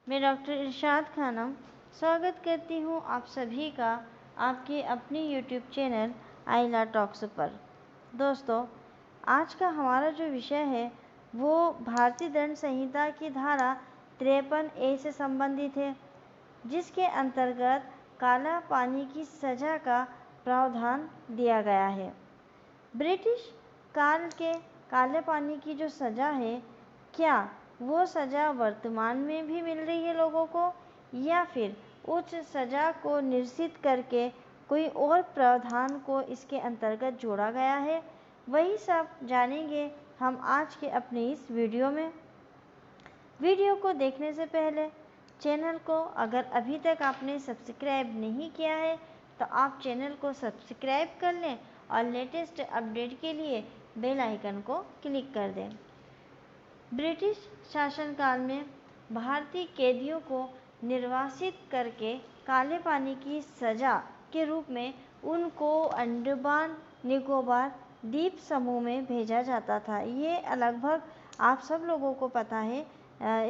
मैं डॉक्टर इरशाद खानम स्वागत करती हूँ आप सभी का आपके अपने यूट्यूब चैनल आइला टॉक्स पर। दोस्तों, आज का हमारा जो विषय है वो भारतीय दंड संहिता की धारा 53A से संबंधित है, जिसके अंतर्गत काला पानी की सज़ा का प्रावधान दिया गया है। ब्रिटिश काल के काले पानी की जो सज़ा है, क्या वो सज़ा वर्तमान में भी मिल रही है लोगों को, या फिर उस सज़ा को निरसित करके कोई और प्रावधान को इसके अंतर्गत जोड़ा गया है? वही सब जानेंगे हम आज के अपने इस वीडियो में। वीडियो को देखने से पहले चैनल को अगर अभी तक आपने सब्सक्राइब नहीं किया है तो आप चैनल को सब्सक्राइब कर लें और लेटेस्ट अपडेट के लिए बेल आइकन को क्लिक कर दें। ब्रिटिश शासनकाल में भारतीय कैदियों को निर्वासित करके काले पानी की सज़ा के रूप में उनको अंडमान निकोबार द्वीप समूह में भेजा जाता था। ये लगभग आप सब लोगों को पता है,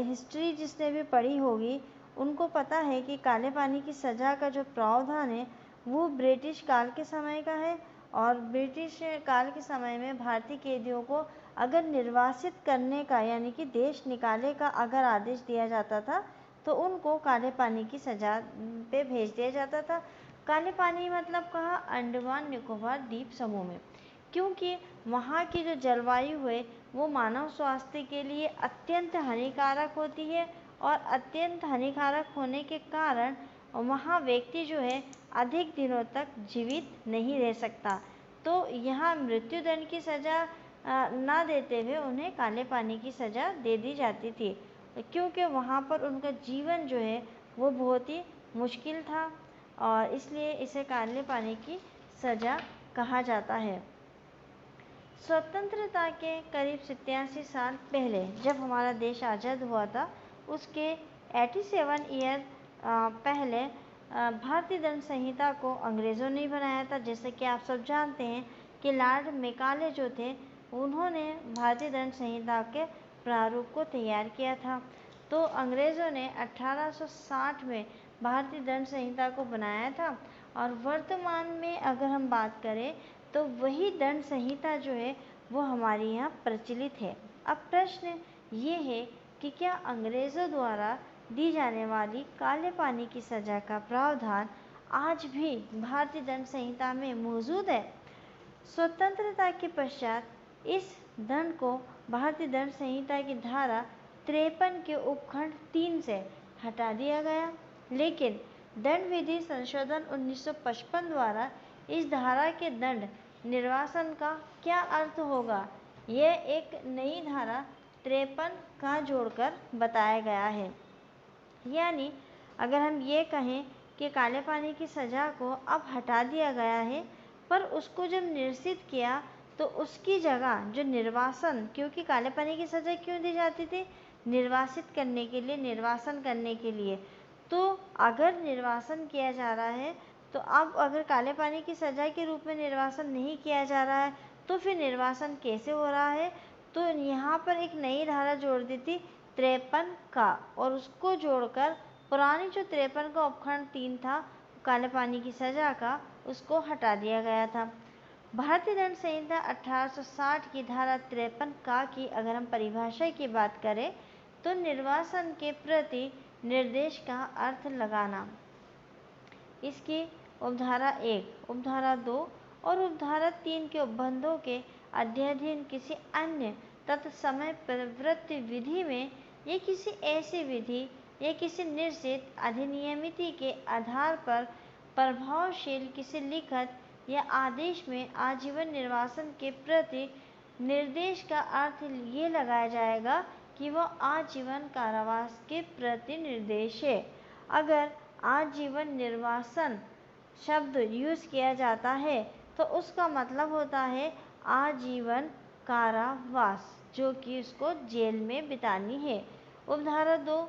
हिस्ट्री जिसने भी पढ़ी होगी उनको पता है कि काले पानी की सज़ा का जो प्रावधान है वो ब्रिटिश काल के समय का है। और ब्रिटिश काल के समय में भारतीय कैदियों को अगर निर्वासित करने का यानी कि देश निकाले का अगर आदेश दिया जाता था तो उनको काले पानी की सज़ा पे भेज दिया जाता था। काले पानी मतलब कहा अंडमान निकोबार द्वीप समूह में, क्योंकि वहाँ की जो जलवायु है वो मानव स्वास्थ्य के लिए अत्यंत हानिकारक होती है और अत्यंत हानिकारक होने के कारण वहाँ व्यक्ति जो है अधिक दिनों तक जीवित नहीं रह सकता। तो यहाँ मृत्युदंड की सज़ा ना देते हुए उन्हें काले पानी की सज़ा दे दी जाती थी, क्योंकि वहाँ पर उनका जीवन जो है वो बहुत ही मुश्किल था और इसलिए इसे काले पानी की सज़ा कहा जाता है। स्वतंत्रता के करीब 87 साल पहले जब हमारा देश आज़ाद हुआ था, उसके 87 ईयर पहले भारतीय दंड संहिता को अंग्रेज़ों ने बनाया था। जैसे कि आप सब जानते हैं कि लॉर्ड मेकाले जो थे उन्होंने भारतीय दंड संहिता के प्रारूप को तैयार किया था। तो अंग्रेज़ों ने 1860 में भारतीय दंड संहिता को बनाया था और वर्तमान में अगर हम बात करें तो वही दंड संहिता जो है वो हमारे यहाँ प्रचलित है। अब प्रश्न ये है कि क्या अंग्रेज़ों द्वारा दी जाने वाली काले पानी की सज़ा का प्रावधान आज भी भारतीय दंड संहिता में मौजूद है? स्वतंत्रता के पश्चात इस दंड को भारतीय दंड संहिता की धारा 53 के उपखंड 3 से हटा दिया गया, लेकिन दंड विधि संशोधन 1955 द्वारा इस धारा के दंड निर्वासन का क्या अर्थ होगा, यह एक नई धारा 53 का जोड़कर बताया गया है। यानी अगर हम ये कहें कि काले पानी की सज़ा को अब हटा दिया गया है, पर उसको जब निरसित किया तो उसकी जगह जो निर्वासन, क्योंकि काले पानी की सज़ा क्यों दी जाती थी? निर्वासित करने के लिए, निर्वासन करने के लिए। तो अगर निर्वासन किया जा रहा है तो अब अगर काले पानी की सज़ा के रूप में निर्वासन नहीं किया जा रहा है तो फिर निर्वासन कैसे हो रहा है? तो यहाँ पर एक नई धारा जोड़ दी थी 53 का, और उसको जोड़कर पुरानी जो 53 का उपखंड 3 था काले पानी की सज़ा का, उसको हटा दिया गया था। भारतीय दंड संहिता 1860 की धारा 53 का की अगर हम परिभाषा की बात करें तो निर्वासन के प्रति निर्देश का अर्थ लगाना। इसकी उपधारा 1, उपधारा 2 और उपधारा 3 के उपबंधों के अध्ययन किसी अन्य तत्समय प्रवृत्ति विधि में या किसी ऐसी विधि या किसी निश्चित अधिनियमिति के आधार पर प्रभावशील किसी लिखित या आदेश में आजीवन निर्वासन के प्रति निर्देश का अर्थ ये लगाया जाएगा कि वह आजीवन कारावास के प्रति निर्देश है। अगर आजीवन निर्वासन शब्द यूज़ किया जाता है तो उसका मतलब होता है आजीवन कारावास, जो कि उसको जेल में बितानी है। उपधारा 2,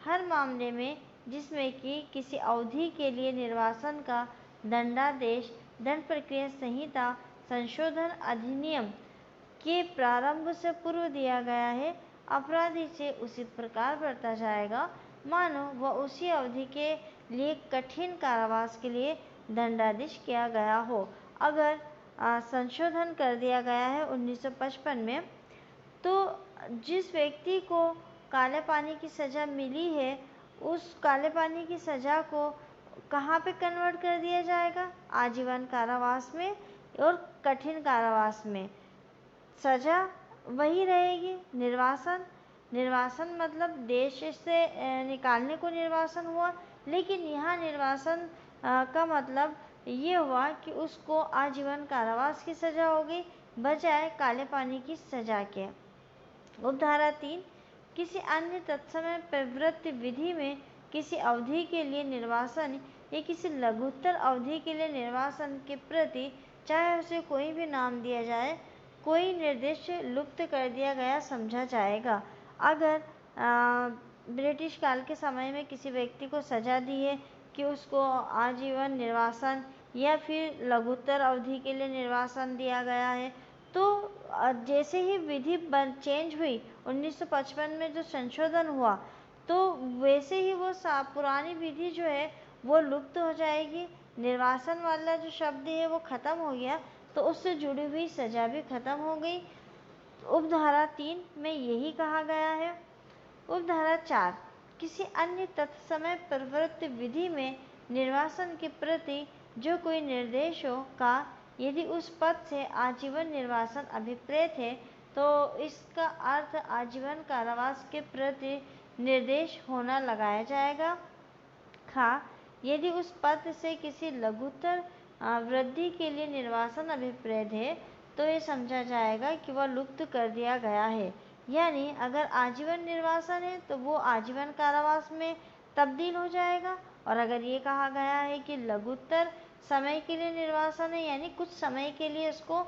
हर मामले में जिसमें कि किसी अवधि के लिए निर्वासन का दंडादेश दंड प्रक्रिया संहिता संशोधन अधिनियम के प्रारंभ से पूर्व दिया गया है, अपराधी से उसी प्रकार बरता जाएगा मानो वह उसी अवधि के लिए कठिन कारावास के लिए दंडाधीश किया गया हो। अगर संशोधन कर दिया गया है 1955 में, तो जिस व्यक्ति को काले पानी की सज़ा मिली है, उस काले पानी की सज़ा को कहाँ पे कन्वर्ट कर दिया जाएगा? आजीवन कारावास में और कठिन कारावास में। सज़ा वही रहेगी, निर्वासन मतलब देश से निकालने को निर्वासन हुआ, लेकिन यहाँ निर्वासन का मतलब ये हुआ कि उसको आजीवन कारावास की सज़ा हो गई बजाय काले पानी की सज़ा के। उपधारा 3, किसी अन्य तत्समय प्रवृत्ति विधि में किसी अवधि के लिए निर्वासन या किसी लघुत्तर अवधि के लिए निर्वासन के प्रति, चाहे उसे कोई भी नाम दिया जाए, कोई निर्देश लुप्त कर दिया गया समझा जाएगा। अगर ब्रिटिश काल के समय में किसी व्यक्ति को सज़ा दी है कि उसको आजीवन निर्वासन या फिर लघुत्तर अवधि के लिए निर्वासन दिया गया है, तो जैसे ही विधि चेंज हुई 1955 में जो संशोधन हुआ, तो वैसे ही वो पुरानी विधि जो है वो लुप्त हो जाएगी। निर्वासन वाला जो शब्द है वो खत्म हो गया, तो उससे जुड़ी हुई सज़ा भी खत्म हो गई। उपधारा 3 में यही कहा गया है। उपधारा 4, किसी अन्य तत्समय प्रवृत्ति विधि में निर्वासन के प्रति जो कोई निर्देश हो का, यदि उस पद से आजीवन निर्वासन अभिप्रेत है, तो इसका अर्थ आजीवन कारावास के प्रति निर्देश होना लगाया जाएगा। खा, यदि उस पद से किसी लघुत्तर वृद्धि के लिए निर्वासन अभिप्रेत है, तो ये समझा जाएगा कि वह लुप्त कर दिया गया है। यानी अगर आजीवन निर्वासन है तो वो आजीवन कारावास में तब्दील हो जाएगा, और अगर ये कहा गया है कि लघुत्तर समय के लिए निर्वासन है, यानी कुछ समय के लिए उसको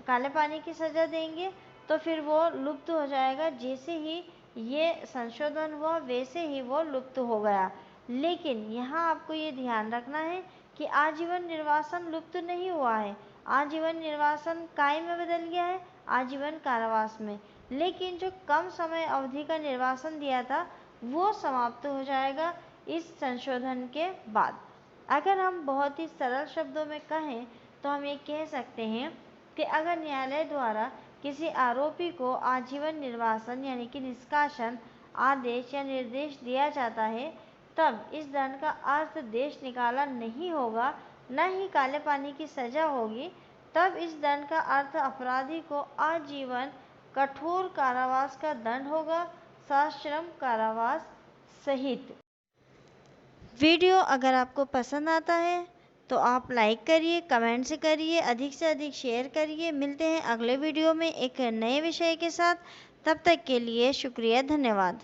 काले पानी की सज़ा देंगे, तो फिर वो लुप्त हो जाएगा। जैसे ही ये संशोधन हुआ वैसे ही वो लुप्त हो गया। लेकिन यहाँ आपको ये ध्यान रखना है कि आजीवन निर्वासन लुप्त नहीं हुआ है, आजीवन निर्वासन कायम में बदल गया है आजीवन कारावास में, लेकिन जो कम समय अवधि का निर्वासन दिया था वो समाप्त हो जाएगा इस संशोधन के बाद। अगर हम बहुत ही सरल शब्दों में कहें तो हम ये कह सकते हैं कि अगर न्यायालय द्वारा किसी आरोपी को आजीवन निर्वासन यानी कि निष्कासन आदेश या निर्देश दिया जाता है, तब इस दंड का अर्थ देश निकाला नहीं होगा, न ही काले पानी की सज़ा होगी। तब इस दंड का अर्थ अपराधी को आजीवन कठोर कारावास का दंड होगा, सश्रम कारावास सहित। वीडियो अगर आपको पसंद आता है तो आप लाइक करिए, कमेंट से करिए, अधिक से अधिक शेयर करिए। मिलते हैं अगले वीडियो में एक नए विषय के साथ। तब तक के लिए शुक्रिया, धन्यवाद।